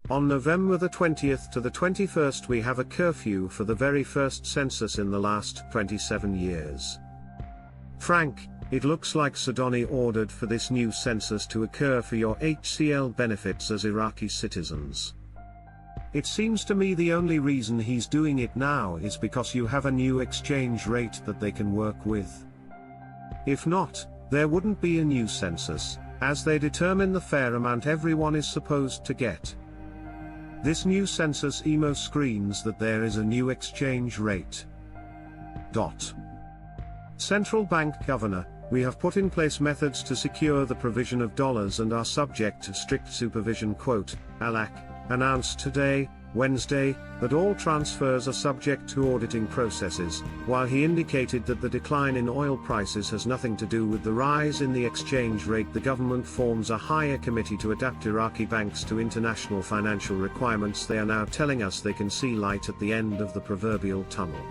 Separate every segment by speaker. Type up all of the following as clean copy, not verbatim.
Speaker 1: On November the 20th to the 21st we have a curfew for the very first census in the last 27 years. Frank, it looks like Sudani ordered for this new census to occur for your HCL benefits as Iraqi citizens. It seems to me the only reason he's doing it now is because you have a new exchange rate that they can work with. If not, there wouldn't be a new census, as they determine the fair amount everyone is supposed to get. This new census emo screams that there is a new exchange rate. Central Bank Governor, we have put in place methods to secure the provision of dollars and are subject to strict supervision. Alak announced today, Wednesday, that all transfers are subject to auditing processes, while he indicated that the decline in oil prices has nothing to do with the rise in the exchange rate. The government forms a higher committee to adapt Iraqi banks to international financial requirements. They are now telling us they can see light at the end of the proverbial tunnel.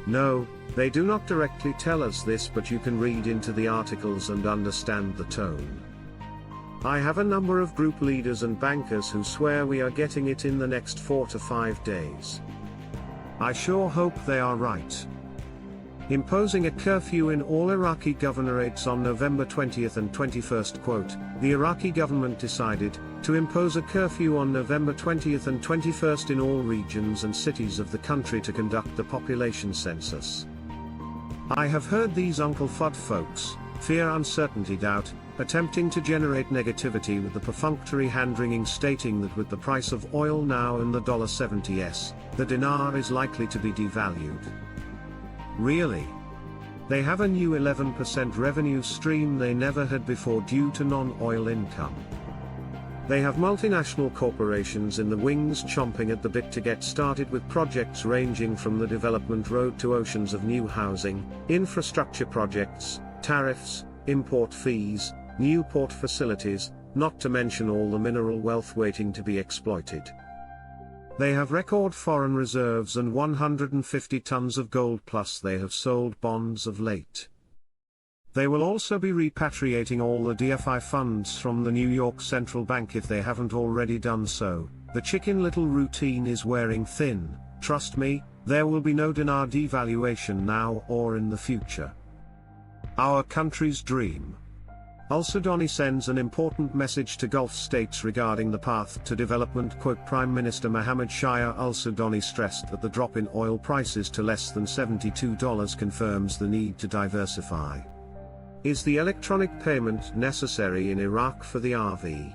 Speaker 1: No, they do not directly tell us this, but you can read into the articles and understand the tone. I have a number of group leaders and bankers who swear we are getting it in the next 4 to 5 days. I sure hope they are right. Imposing a curfew in all Iraqi governorates on November 20th and 21st. The Iraqi government decided to impose a curfew on November 20th and 21st in all regions and cities of the country to conduct the population census. I have heard these Uncle Fudd folks, fear, uncertainty, doubt, attempting to generate negativity with the perfunctory hand-wringing stating that with the price of oil now in the $70s, the dinar is likely to be devalued. Really? They have a new 11% revenue stream they never had before due to non-oil income. They have multinational corporations in the wings chomping at the bit to get started with projects ranging from the development road to oceans of new housing, infrastructure projects, tariffs, import fees, new port facilities, not to mention all the mineral wealth waiting to be exploited. They have record foreign reserves and 150 tons of gold, plus they have sold bonds of late. They will also be repatriating all the DFI funds from the New York Central Bank if they haven't already done so. The Chicken Little routine is wearing thin. Trust me, there will be no dinar devaluation now or in the future. Our country's dream. Al-Sudani sends an important message to Gulf states regarding the path to development. Prime Minister Mohammed Shia al-Sudani stressed that the drop in oil prices to less than $72 confirms the need to diversify. Is the electronic payment necessary in Iraq for the RV?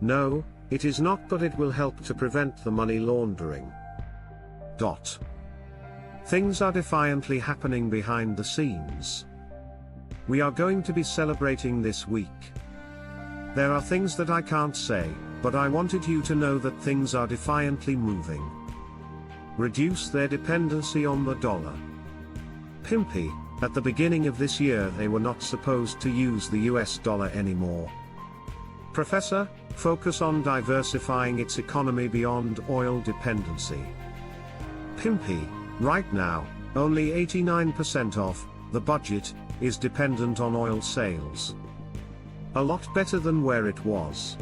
Speaker 1: No, it is not, but it will help to prevent the money laundering. Things are defiantly happening behind the scenes. We are going to be celebrating this week. There are things that I can't say, but I wanted you to know that things are defiantly moving. Reduce their dependency on the dollar. Pimpy, at the beginning of this year they were not supposed to use the US dollar anymore. Professor, focus on diversifying its economy beyond oil dependency. Pimpy, right now, only 89% of the budget is dependent on oil sales. A lot better than where it was.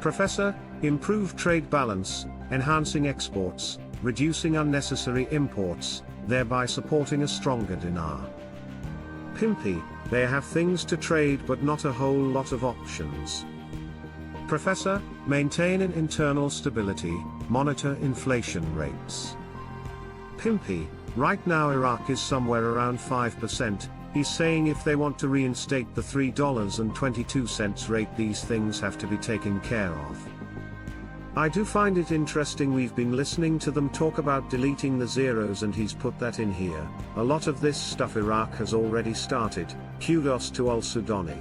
Speaker 1: Professor, improve trade balance, enhancing exports, reducing unnecessary imports, thereby supporting a stronger dinar. Pimpy, they have things to trade but not a whole lot of options. Professor, maintain an internal stability, monitor inflation rates. Pimpy, right now Iraq is somewhere around 5%, he's saying if they want to reinstate the $3.22 rate these things have to be taken care of. I do find it interesting we've been listening to them talk about deleting the zeros and he's put that in here. A lot of this stuff Iraq has already started, kudos to al-Sudani.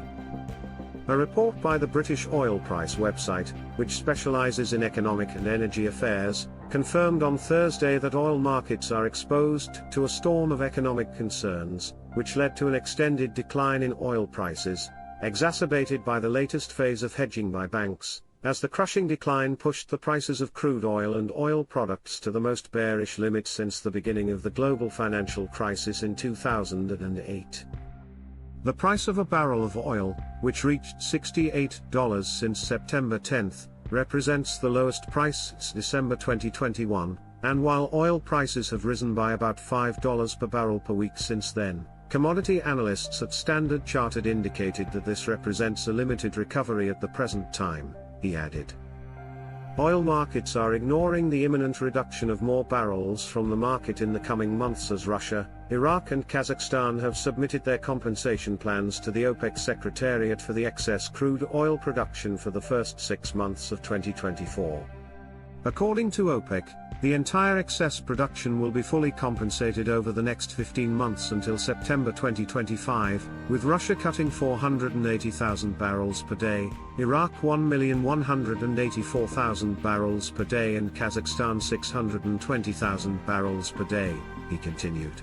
Speaker 1: A report by the British oil price website, which specializes in economic and energy affairs, confirmed on Thursday that oil markets are exposed to a storm of economic concerns, which led to an extended decline in oil prices, exacerbated by the latest phase of hedging by banks, as the crushing decline pushed the prices of crude oil and oil products to the most bearish limit since the beginning of the global financial crisis in 2008. The price of a barrel of oil, which reached $68 since September 10, represents the lowest price since December 2021, and while oil prices have risen by about $5 per barrel per week since then, commodity analysts at Standard Chartered indicated that this represents a limited recovery at the present time, he added. Oil markets are ignoring the imminent reduction of more barrels from the market in the coming months as Russia, Iraq and Kazakhstan have submitted their compensation plans to the OPEC Secretariat for the excess crude oil production for the first 6 months of 2024. According to OPEC, the entire excess production will be fully compensated over the next 15 months until September 2025, with Russia cutting 480,000 barrels per day, Iraq 1,184,000 barrels per day and Kazakhstan 620,000 barrels per day, he continued.